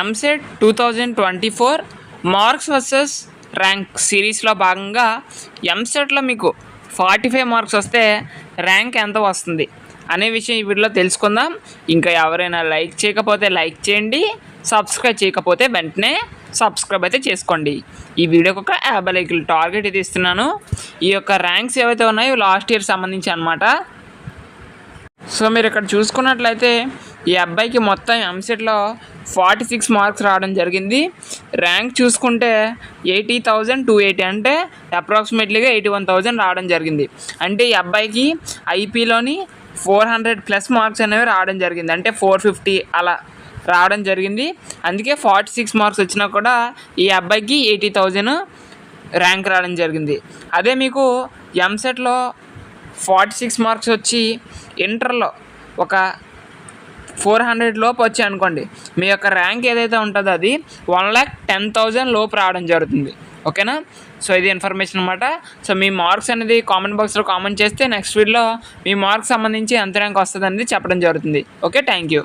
EAMCET 2024 marks versus rank సిరీస్లో భాగంగా ఎంసెట్లో మీకు 45 మార్క్స్ వస్తే ర్యాంక్ ఎంత వస్తుంది అనే విషయం ఈ వీడియోలో తెలుసుకుందాం. ఇంకా ఎవరైనా లైక్ చేయకపోతే లైక్ చేయండి, సబ్స్క్రైబ్ చేయకపోతే వెంటనే సబ్స్క్రైబ్ అయితే చేసుకోండి. ఈ వీడియోకి ఒక 50 లైకులు టార్గెట్ ఇది ఇస్తున్నాను. ఈ యొక్క ర్యాంక్స్ ఏవైతే ఉన్నాయో లాస్ట్ ఇయర్ సంబంధించి అనమాట. సో మీరు ఇక్కడ చూసుకున్నట్లయితే ఈ అబ్బాయికి మొత్తం ఎంసెట్లో 46 మార్క్స్ రావడం జరిగింది. ర్యాంక్ చూసుకుంటే 80,280 అంటే అప్రాక్సిమేట్లీగా 81,000 రావడం జరిగింది. అంటే ఈ అబ్బాయికి ఐపీలోని 400+ మార్క్స్ అనేవి రావడం జరిగింది. అంటే 450 అలా రావడం జరిగింది. అందుకే 46 మార్క్స్ వచ్చినా కూడా ఈ అబ్బాయికి 80,000 ర్యాంక్ రావడం జరిగింది. అదే మీకు ఎంసెట్లో 46 మార్క్స్ వచ్చి ఇంటర్లో ఒక 400 లోపు వచ్చి అనుకోండి, మీ యొక్క ర్యాంక్ ఏదైతే ఉంటుందో అది 1,10,000 లోపు రావడం జరుగుతుంది. ఓకేనా? సో ఇది ఇన్ఫర్మేషన్ అనమాట. సో మీ మార్క్స్ అనేది కామెంట్ బాక్స్లో కామెంట్ చేస్తే నెక్స్ట్ వీడియోలో మీ మార్క్స్ సంబంధించి ఎంత ర్యాంక్ వస్తుంది అనేది చెప్పడం జరుగుతుంది. Okay, thank you.